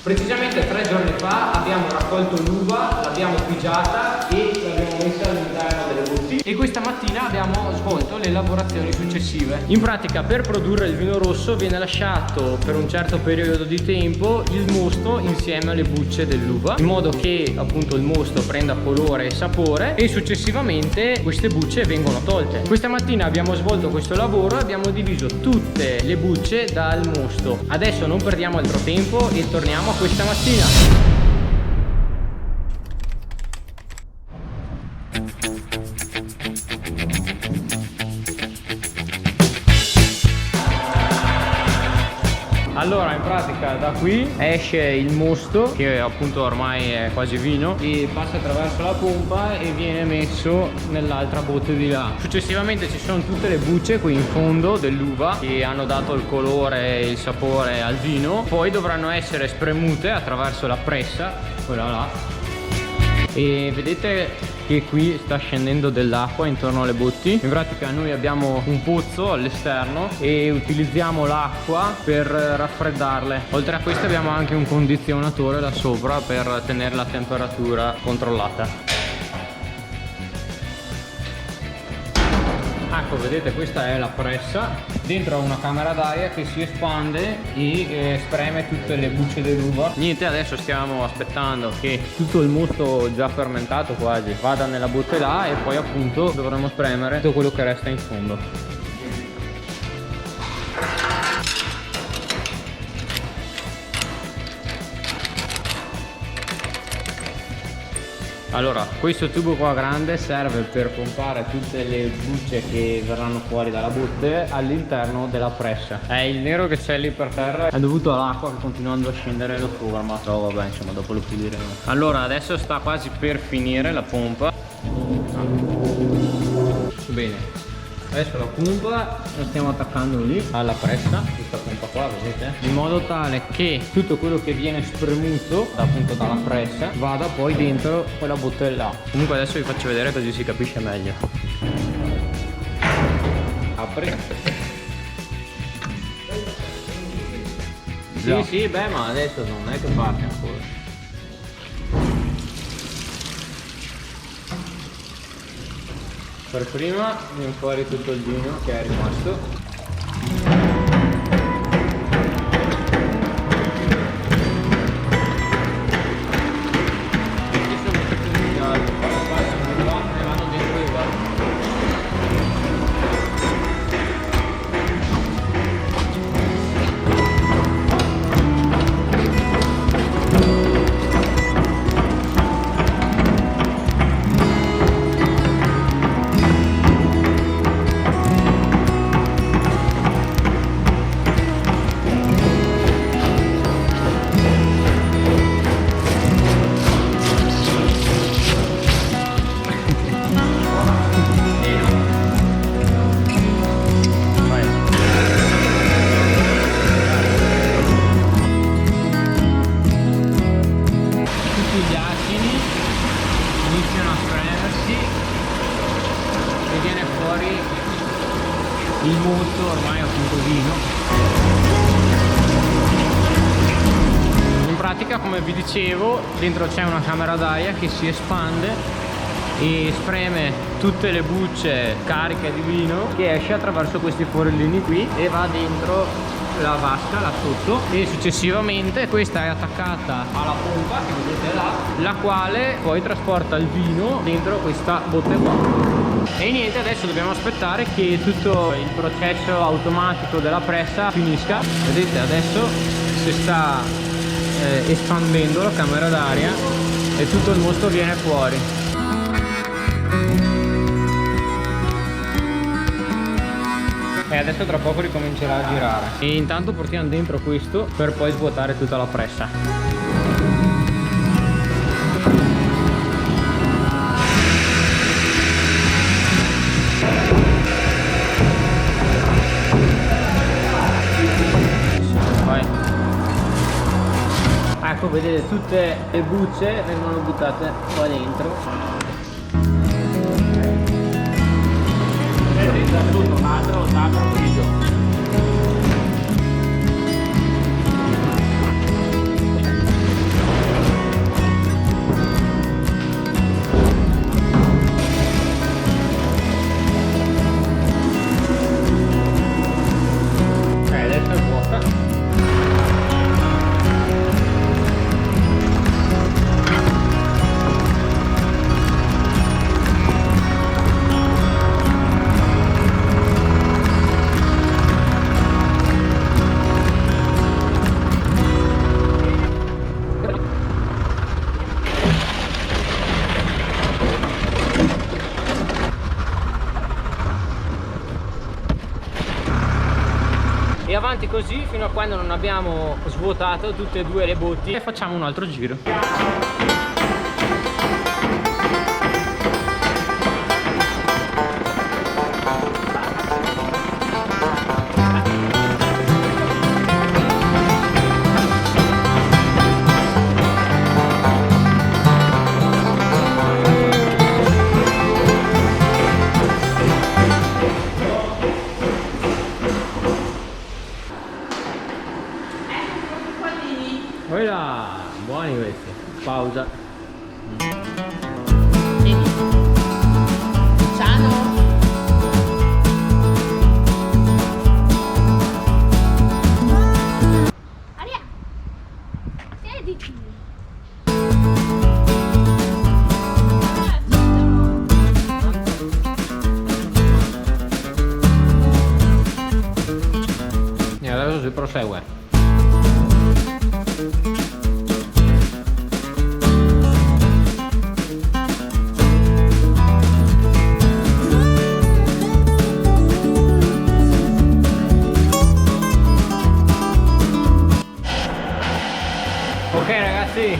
Precisamente 3 giorni fa abbiamo raccolto l'uva, l'abbiamo pigiata e l'abbiamo messa all'interno delle bottiglie e questa mattina abbiamo svolto le lavorazioni successive. In pratica, per produrre il vino rosso viene lasciato per un certo periodo di tempo il mosto insieme alle bucce dell'uva, in modo che appunto il mosto prenda colore e sapore, e successivamente queste bucce vengono tolte. Questa mattina abbiamo svolto questo lavoro e abbiamo diviso tutte le bucce dal mosto. Adesso non perdiamo altro tempo e torniamo a questa mattina. Allora, in pratica da qui esce il mosto, che appunto ormai è quasi vino, e passa attraverso la pompa e viene messo nell'altra botte di là. Successivamente ci sono tutte le bucce qui in fondo dell'uva che hanno dato il colore e il sapore al vino. Poi dovranno essere spremute attraverso la pressa, quella là, e vedete che qui sta scendendo dell'acqua intorno alle botti. In pratica noi abbiamo un pozzo all'esterno e utilizziamo l'acqua per raffreddarle. Oltre a questo abbiamo anche un condizionatore là sopra per tenere la temperatura controllata. Ecco, vedete, questa è la pressa. Dentro ha una camera d'aria che si espande e spreme tutte le bucce dell'uva. Niente, adesso stiamo aspettando che tutto il mosto già fermentato quasi vada nella botte là e poi appunto dovremo spremere tutto quello che resta in fondo. Allora, questo tubo qua grande serve per pompare tutte le bucce che verranno fuori dalla botte all'interno della pressa. Il nero che c'è lì per terra è dovuto all'acqua che continuando a scendere lo forma, però vabbè, insomma, dopo lo puliremo. Allora, adesso sta quasi per finire la pompa. Bene. Adesso la pompa la stiamo attaccando lì alla pressa, questa pompa qua, vedete? In modo tale che tutto quello che viene spremuto appunto dalla pressa vada poi dentro quella bottella. Comunque adesso vi faccio vedere così si capisce meglio. Apri. Sì, sì, beh, ma adesso non è che parte ancora. Per prima viene fuori tutto il vino che è rimasto. Il mosto ormai appunto vino. In pratica, come vi dicevo, dentro c'è una camera d'aria che si espande e spreme tutte le bucce cariche di vino, che esce attraverso questi forellini qui e va dentro la vasca là sotto, e successivamente questa è attaccata alla pompa che vedete là, la quale poi trasporta il vino dentro questa botte qua. E niente, adesso dobbiamo aspettare che tutto il processo automatico della pressa finisca. Vedete, adesso si sta espandendo la camera d'aria e tutto il mosto viene fuori. E adesso tra poco ricomincerà a girare. E intanto portiamo dentro questo per poi svuotare tutta la pressa. Ecco, vedete, tutte le bucce vengono buttate qua dentro. Vedete da sotto un altro grigio. e avanti così fino a quando non abbiamo svuotato tutte e due le botti e facciamo un altro giro. Voilà, buoni questi. Pausa. Ciao. Aria, siediti. E adesso si prosegue. Ok ragazzi,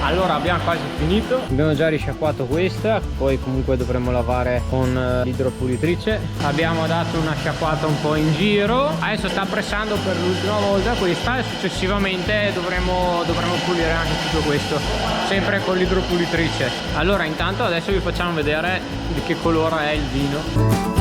allora abbiamo quasi finito, abbiamo già risciacquato questa, poi comunque dovremo lavare con l'idropulitrice. Abbiamo dato una sciacquata un po' in giro, adesso sta pressando per l'ultima volta questa e successivamente dovremo pulire anche tutto questo, sempre con l'idropulitrice. Allora intanto adesso vi facciamo vedere di che colore è il vino.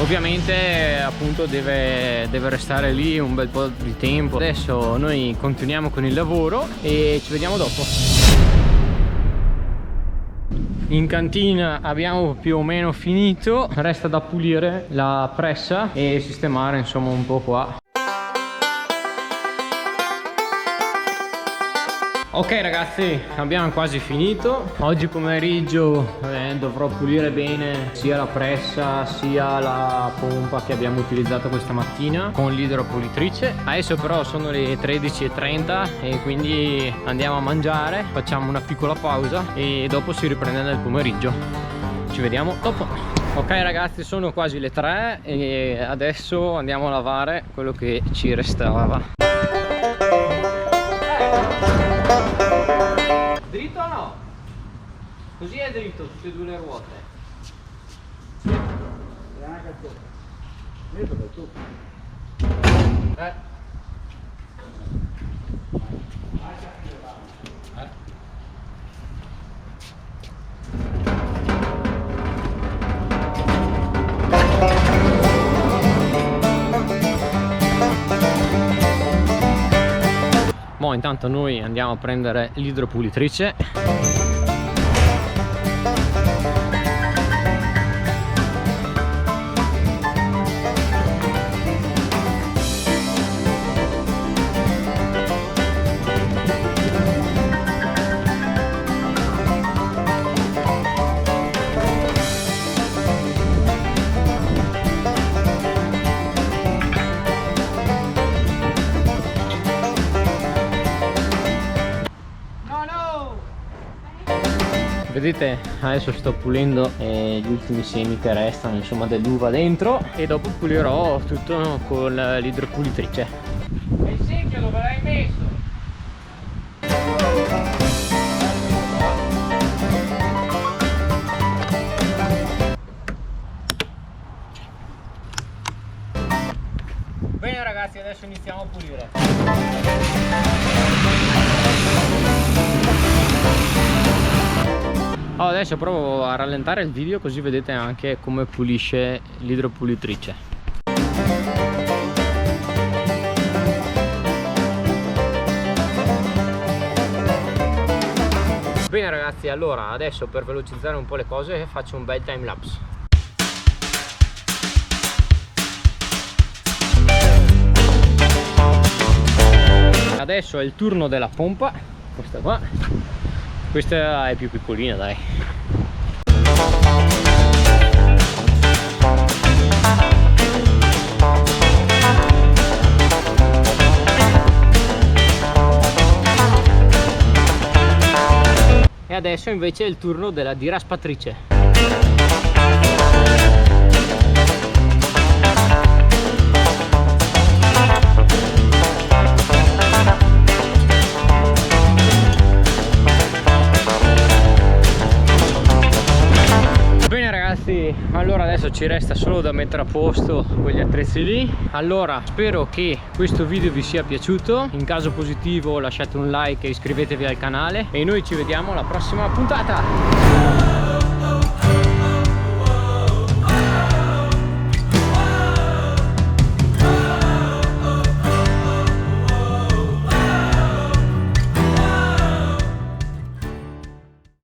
Ovviamente appunto deve restare lì un bel po' di tempo. Adesso noi continuiamo con il lavoro e ci vediamo dopo. In cantina abbiamo più o meno finito, resta da pulire la pressa e sistemare insomma un po' qua. Ok ragazzi, abbiamo quasi finito. Oggi pomeriggio dovrò pulire bene sia la pressa sia la pompa che abbiamo utilizzato questa mattina con l'idropulitrice. Adesso però sono le 13:30 e quindi andiamo a mangiare, facciamo una piccola pausa e dopo si riprende nel pomeriggio. Ci vediamo dopo. Ok ragazzi, sono quasi le 3 e adesso andiamo a lavare quello che ci restava. Dritto o no? Così è dritto, tutte e due le ruote. Mo' intanto noi andiamo a prendere l'idropulitrice. Vedete, adesso sto pulendo gli ultimi semi che restano insomma dell'uva dentro e dopo pulirò tutto con l'idropulitrice. E il secchio dove l'hai messo? Bene ragazzi, adesso iniziamo a pulire. Adesso provo a rallentare il video così vedete anche come pulisce l'idropulitrice. Bene ragazzi, allora adesso per velocizzare un po' le cose faccio un bel time lapse. Adesso è il turno della pompa, questa qua. Questa è più piccolina, dai. E adesso invece è il turno della diraspatrice. E allora adesso ci resta solo da mettere a posto quegli attrezzi lì. Allora spero che questo video vi sia piaciuto, in caso positivo lasciate un like e iscrivetevi al canale e noi ci vediamo alla prossima puntata.